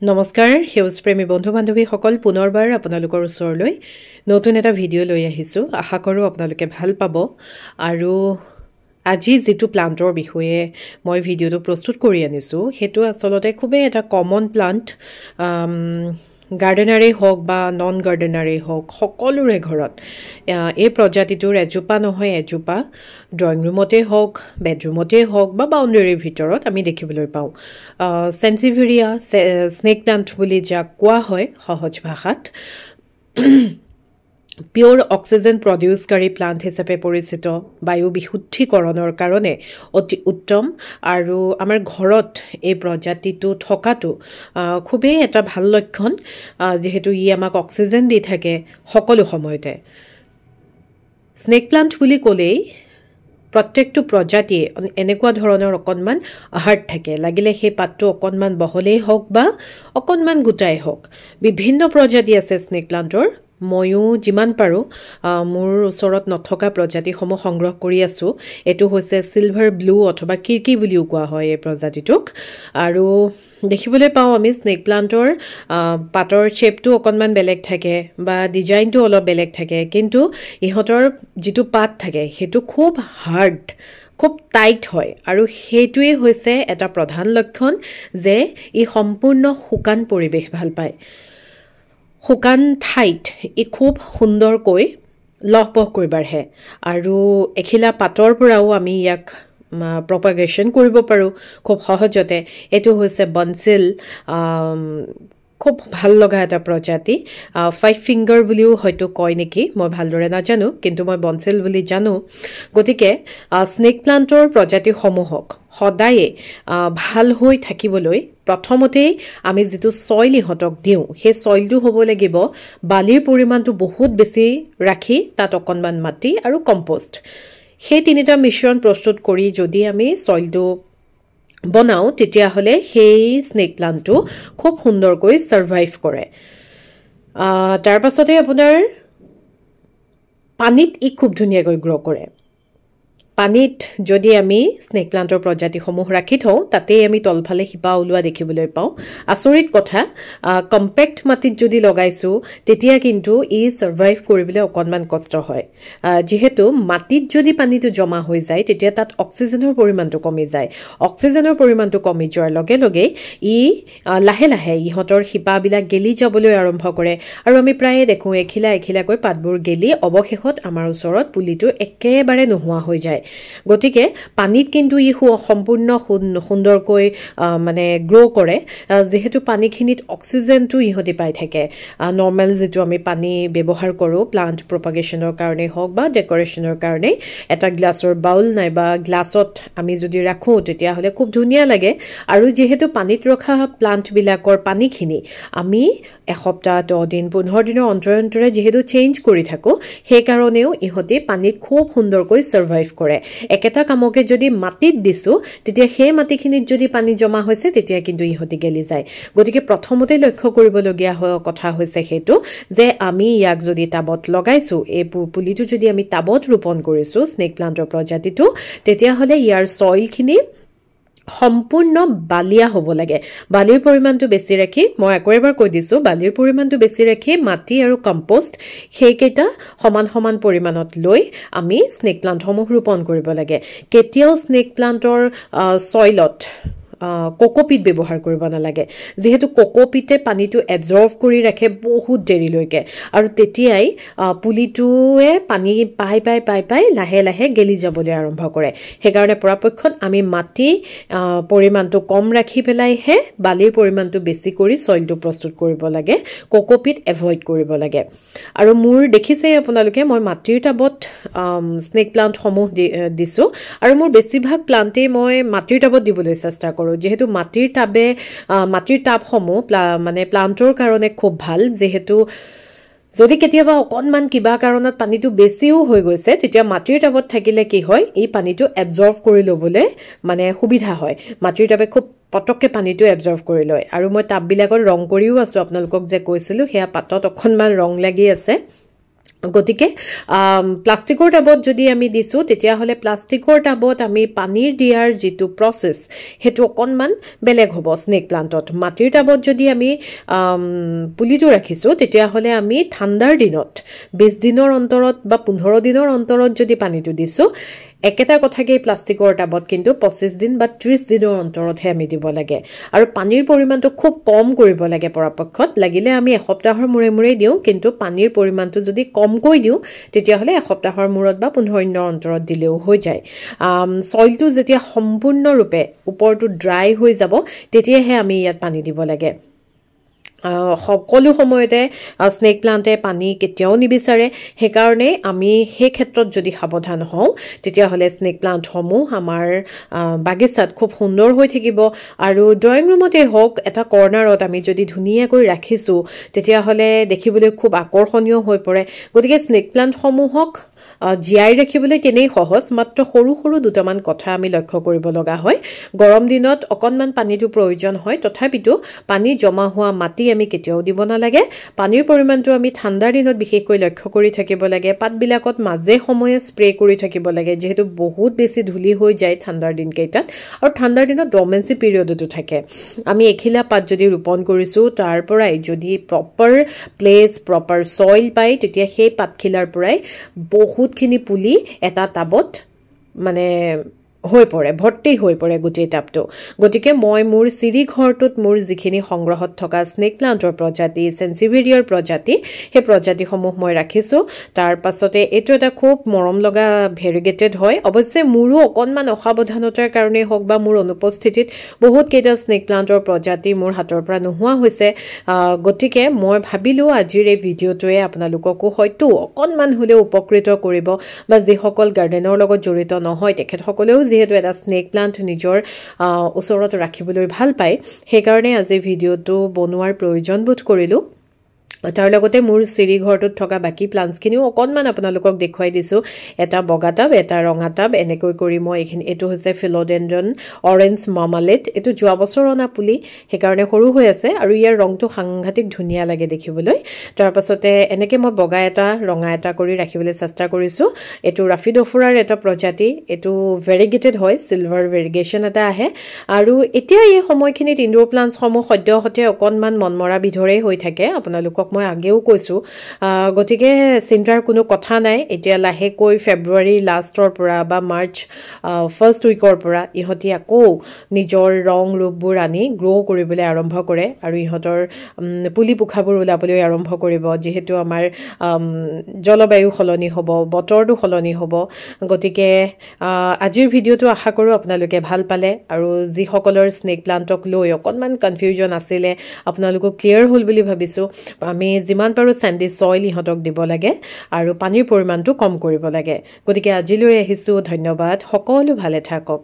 নমস্কাৰ সেউজপ্ৰেমী বন্ধু বান্ধৱীসকল পুনৰবাৰ আপোনালোকৰ ওচৰলৈ নতুন এটা ভিডিঅ' লৈ আহিছোঁ আশা কৰোঁ আপোনালোকে ভাল পাব আৰু আজি যেটো প্লান্টৰ বিষয়ে মই ভিডিঅ'টো প্ৰস্তুত কৰি আনিছোঁ হেতু আসলতে খুবেই এটা কমন প্লান্ট গাৰ্ডেনাৰে হওক বা নন গাৰ্ডেনাৰে হওক সকলোৰে ঘৰত এই প্ৰজাতিটোৰ এজোপা নহয় এজোপা ড্ৰয়িং ৰুমতে হওক বেডৰুমতে হওক বা বাউণ্ডাৰীৰ ভিতৰত আমি দেখিবলৈ পাওঁ সেন্সিভেৰিয়া স্নেক প্লান্ট বুলি যাক কোৱা হয় সহজ ভাষাত পিওৰ অক্সিজেন প্ৰডিউসকাৰী প্লান্ট হিচাপে পৰিচিত বায়ু বিশুদ্ধীকৰণৰ কাৰণে অতি উত্তম আৰু আমাৰ ঘৰত এই প্ৰজাতিটো থকাটো খুবেই এটা ভাল লক্ষণ যেহেতু ই আমাক অক্সিজেন দি থাকে সকলো সময়তে স্নেক প্লান্ট বুলি ক'লেই প্ৰত্যেকটো প্ৰজাতিয়ে এনেকুৱা ধৰণৰ অকনমান হাৰ্ট থাকে লাগিলে সেই পাতটো অকনমান বহলেই হওক বা অকনমান গুটাই হওক বিভিন্ন প্ৰজাতি আছে স্নেক প্লান্টৰ ময়ো যিমান পাৰো মোৰ ওচৰত নথকা প্ৰজাতিসমূহ সংগ্ৰহ কৰি আছো এটো হৈছে সিলভাৰ ব্লু অথবা কিৰকি বুলিও কোৱা হয় এই প্ৰজাতিটোক আৰু দেখিবলৈ পাওঁ আমি স্নেক প্লান্টৰ পাতৰ শেপটো অকনমান বেলেগ থাকে বা ডিজাইনটো অলপ বেলেগ থাকে কিন্তু ইহঁতৰ যেটো পাত থাকে হেতু খুব হাৰ্ড খুব টাইট হয় আৰু হেতুৱে হৈছে এটা প্ৰধান লক্ষণ যে ই সম্পূৰ্ণ শুকান পৰিবেশ ভাল পায় শুকান ঠাইত ই খুব সুন্দৰকৈ লহপহকৈ বাঢ়ে আৰু এখিলা পাতৰ পৰাও আমি ইয়াক প্ৰপাগেশ্যন কৰিব পাৰো খুব সহজতে এটো হৈছে বনসিল খুব ভাল লগা এটা প্ৰজাতি ফাইভ ফিংগাৰ বুলিও হয়তো কয় নেকি মই ভালদৰে নাজানো কিন্তু মই বনসিল বুলি জানো গতিকে স্নেক প্লান্টৰ প্ৰজাতি সমূহক সদায়ে ভাল হৈ থাকিবলৈ প্ৰথমতে আমি যেটো সইল ইহতক দিও হে সইলটো হ'ব লাগিব বালিৰ পৰিমাণটো বহুত বেছি ৰাখি তাত অকনমান মাটি আৰু কম্পোষ্ট হে তিনিটা মিশ্ৰণ প্ৰস্তুত কৰি যদি আমি সইলটো বনাও তেতিয়া হলে সেই স্নেক প্লান্টটো খুব সুন্দৰকৈ সাৰ্ভাইভ কৰে তাৰ পাছতে আপোনাৰ পানীত ই খুব ধুনীয়াকৈ গ্ৰো কৰে পানীত যদি আমি স্নেক প্লান্টৰ প্ৰজাতিসমূহ ৰাখি থওঁ তাতে আমি তলফালে হিপা ওলোৱা দেখিবলৈ পাওঁ আচৰিত কথা কম্পেক্ট মাটিত যদি লগাইছো তেতিয়া কিন্তু ই সাৰ্ভাইভ কৰিবলৈ অকনমান কষ্ট হয় যেহেতু মাটিত যদি পানীটো জমা হৈ যায় তেতিয়া তাত অক্সিজেনৰ পৰিমাণটো কমি যায় অক্সিজেনৰ পৰিমাণটো কমি যোৱাৰ লগে লগে ই লাহে লাহে ইহতৰ হিপাবিলাক গেলি যাবলৈ আৰম্ভ কৰে আৰু আমি প্ৰায়ে দেখো এখিলা এখিলাকৈ পাতবোৰ গেলি অৱশেষত আমাৰ ওচৰত পুলিটো একেবাৰে নোহোৱা হৈ যায় গতিকে পানীত কিন্তু ই সম্পূৰ্ণ সুন্দৰকৈ মানে গ্ৰো কৰে যেহেতু পানীখিনিত অক্সিজেনটো ইহতি পাই থাকে নৰ্মাল যেটো আমি পানী ব্যৱহাৰ কৰো প্লান্ট প্ৰপাগেশ্যনৰ কাৰণে হওক বা ডেকোৰেশ্যনৰ কাৰণে এটা গ্লাছৰ বাউল নাইবা গ্লাছত আমি যদি ৰাখো তেতিয়া হলে খুব ধুনীয়া লাগে আৰু যেহেতু পানীত ৰখা প্লান্ট বিলাকৰ পানীখিনি আমি এসপ্তাহ 10 দিন 15 দিনৰ অন্তৰে যেহেতু চেঞ্জ কৰি থাকো সেই কাৰণেও ইহতি পানীত খুব সুন্দৰকৈ সাৰ্ভাইভ কৰে একেটা কামকে যদি মাটিত দিছো তেতিয়া সেই মাটিখিনিত যদি পানী জমা হৈছে তেতিয়া কিন্তু ইহতি গেলি যায় গতিকে প্ৰথমতে লক্ষ্য কৰিবলগীয়া কথা হৈছে হেতু যে আমি ইয়াক যদি টাবত লগাইছো এই পুলিটো যদি আমি টাবত ৰোপণ কৰিছো স্নেক প্লান্টৰ প্ৰজাতিটো তেতিয়া হলে ইয়াৰ সইলখিনি সম্পূৰ্ণ বালিয়া হ'ব লাগে বালিৰ পৰিমাণটো বেছি ৰাখি মই আকৌ এবাৰ কৈ দিছো বালিৰ পৰিমাণটো বেছি ৰাখি মাটি আৰু কম্পোষ্ট হেকেটা সমান সমান পৰিমাণত লৈ আমি স্নেক প্লান্টসমূহ ৰোপণ কৰিব লাগে কেতিয়াও স্নেক প্লান্টৰ সইলত কোকোপিট ব্যৱহাৰ কৰিব নালাগে যেহেতু কোকোপিটে পানীটো এবজৰ্ব কৰি ৰাখে বহুত দেৰিলৈকে আৰু তেতিয়াই পুলিটোৱে পানী পাই লাহে লাহে গেলি যাবলৈ আৰম্ভ কৰে হেকাৰণে পৰাপক্ষত আমি মাটি পৰিমাণটো কম ৰাখি পেলাইহে বালিৰ পৰিমাণটো বেছি কৰি সইলটো প্ৰস্তুত কৰিব লাগে কোকোপিট এভয়েড কৰিব লাগে আৰু মোৰ দেখিছে আপোনালোকে মই মাটিৰ টাবত স্নেক প্লান্ট সমূহ দিছো আৰু মোৰ বেছিভাগ প্লান্টে মই মাটিৰ টাবত দিবলৈ চেষ্টা কৰো যেহেতু মাটিৰ টাবসমূহ মানে প্লান্টৰ কাৰণে খুব ভাল যেহেতু যদি কেতিয়াবা অকনমান কিবা কাৰণত পানীটো বেছিও হৈ গৈছে তেতিয়া মাটিৰ টাবত থাকিলে কি হয় এই পানীটো এবজৰ্ব কৰি লবলৈ মানে সুবিধা হয় মাটিৰ টাবে খুব পটককে পানীটো এবজৰ্ব কৰি লয় আৰু মই টাববিলাকৰ ৰং কৰিও আছো আপোনালোকক যে কৈছিলো হেয়া পাতত অকনমান ৰং লাগি আছে গতিকে প্লাষ্টিকৰ টাবত যদি আমি দিছোঁ তেতিয়াহ'লে প্লাষ্টিকৰ টাবত আমি পানীৰ দিয়াৰ যিটো প্ৰচেছ সেইটো অকণমান বেলেগ হ'ব স্নেক প্লাণ্টত মাটিৰ টাবত যদি আমি পুলিটো ৰাখিছোঁ তেতিয়াহ'লে আমি ঠাণ্ডাৰ দিনত 20 দিনৰ অন্তৰত বা 15 দিনৰ অন্তৰত যদি পানীটো দিছোঁ একেটা কথাকে প্লাষ্টিকৰ টাবত কিন্তু 25 দিন বা 30 দিনৰ অন্তৰতহে আমি দিব লাগে আৰু পানীৰ পৰিমাণটো খুব কম কৰিব লাগে পৰাপক্ষত লাগিলে আমি এসপ্তাহৰ মূৰে মূৰে দিওঁ কিন্তু পানীৰ পৰিমাণটো যদি কমকৈ দিওঁ তেতিয়াহ'লে এসপ্তাহৰ মূৰত বা 15 দিনৰ অন্তৰত দিলেও হৈ যায় সইলটো যেতিয়া সম্পূৰ্ণৰূপে ওপৰটো ড্ৰাই হৈ যাব তেতিয়াহে আমি ইয়াত পানী দিব লাগে সকলো সময়তে স্নেক প্লান্টে পানী কেতিয়াও নিবিচাৰে সেইকাৰণে আমি সেই ক্ষেত্ৰত যদি সাৱধান হওঁ তেতিয়াহ'লে স্নেক প্লান্টসমূহ আমাৰ বাগিচাত খুব সুন্দৰ হৈ থাকিব আৰু ড্ৰয়িং ৰুমতে হওক এটা কৰ্নাৰত আমি যদি ধুনীয়াকৈ ৰাখিছোঁ তেতিয়াহ'লে দেখিবলৈ খুব আকৰ্ষণীয় হৈ পৰে গতিকে স্নেক প্লান্টসমূহক জীয়াই ৰাখিবলৈ তেনেই সহজ মাত্ৰ সৰু সৰু দুটামান কথা আমি লক্ষ্য কৰিব লগা হয় গৰম দিনত অকণমান পানীটো প্ৰয়োজন হয় তথাপিতো পানী জমা হোৱা মাটি আমি কেতিয়াও দিব নালাগে পানীৰ পৰিমাণটো আমি ঠাণ্ডাৰ দিনত বিশেষকৈ লক্ষ্য কৰি থাকিব লাগে পাতবিলাকত মাজে সময়ে স্প্ৰে কৰি থাকিব লাগে যেহেতু বহুত বেছি ধূলি হৈ যায় ঠাণ্ডাৰ দিনকেইটাত আৰু ঠাণ্ডাৰ দিনত ডৰমেন্সি পিৰিয়ডতো থাকে আমি এখিলা পাত যদি ৰোপণ কৰিছোঁ তাৰ পৰাই যদি প্ৰপাৰ প্লেচ প্ৰপাৰ সইল পাই তেতিয়া সেই পাতখিলাৰ পৰাই বহুতখিনি পুলি এটা টাবত মানে হৈ পৰে ভৰ্তি হৈ পৰে গোটেই টাবটো গতিকে মই মোৰ চিৰি ঘৰটোত মোৰ যিখিনি সংগ্ৰহত থকা স্নেক প্লান্টৰ প্ৰজাতি সেন্সিভেৰিয়াৰ প্ৰজাতি সেই প্ৰজাতিসমূহ মই ৰাখিছোঁ তাৰ পাছতে এইটো এটা খুব মৰম লগা ভেৰিগেটেড হয় অৱশ্যে মোৰো অকণমান অসাৱধানতাৰ কাৰণেই হওক বা মোৰ অনুপস্থিতিত বহুত কেইটা স্নেক প্লান্টৰ প্ৰজাতি মোৰ হাতৰ পৰা নোহোৱা হৈছে গতিকে মই ভাবিলোঁ আজিৰ এই ভিডিঅ'টোৱে আপোনালোককো হয়তো অকণমান হ'লেও উপকৃত কৰিব বা যিসকল গাৰ্ডেনৰ লগত জড়িত নহয় তেখেতসকলেও যেহেতু এটা স্নেক প্লান্ট নিজৰ ওচৰত ৰাখিবলৈ ভাল পায় সেইকাৰণে আজি ভিডিঅ'টো বনোৱাৰ প্ৰয়োজন বোধ কৰিলোঁ তাৰ লগতে মোৰ চিৰি ঘৰটোত থকা বাকি প্লান্টছখিনিও অকণমান আপোনালোকক দেখুৱাই দিছোঁ এটা বগা টাব এটা ৰঙা টাব এনেকৈ কৰি মই এইখিনি এইটো হৈছে ফিলোডেণ্ড্ৰন অৰেঞ্জ মাৰ্মালেড এইটো যোৱা বছৰ অনা পুলি সেইকাৰণে সৰু হৈ আছে আৰু ইয়াৰ ৰংটো সাংঘাতিক ধুনীয়া লাগে দেখিবলৈ তাৰপাছতে এনেকৈ মই বগা এটা ৰঙা এটা কৰি ৰাখিবলৈ চেষ্টা কৰিছোঁ এইটো ৰাফিডোফোৰাৰ এটা প্ৰজাতি এইটো ভেৰিগেটেড হয় চিলভাৰ ভেৰিগেশ্যন এটা আহে আৰু এতিয়া এই সময়খিনিত ইনডোৰ প্লান্টছসমূহ সদ্যহতে অকণমান মনমৰা বিধৰেই হৈ থাকে আপোনালোকক মই আগেও কৈছোঁ গতিকে চিন্তাৰ কোনো কথা নাই এতিয়া লাহেকৈ ফেব্ৰুৱাৰী লাষ্টৰ পৰা বা মাৰ্চ ফাৰ্ষ্ট উইকৰ পৰা ইহঁতি আকৌ নিজৰ ৰং ৰূপবোৰ আনি গ্ৰ' কৰিবলৈ আৰম্ভ কৰে আৰু ইহঁতৰ পুলি পোখাবোৰ ওলাবলৈ আৰম্ভ কৰিব যিহেতু আমাৰ জলবায়ু সলনি হ'ব বতৰটো সলনি হ'ব গতিকে আজিৰ ভিডিঅ'টো আশা কৰোঁ আপোনালোকে ভাল পালে আৰু যিসকলৰ স্নেক প্লান্টক লৈ অকণমান কনফিউজন আছিলে আপোনালোকক ক্লিয়াৰ হ'ল বুলি ভাবিছোঁ আমি যিমান পাৰোঁ চেণ্ডি সইল ইহঁতক দিব লাগে আৰু পানীৰ পৰিমাণটো কম কৰিব লাগে গতিকে আজিলৈ আহিছোঁ ধন্যবাদ সকলো ভালে থাকক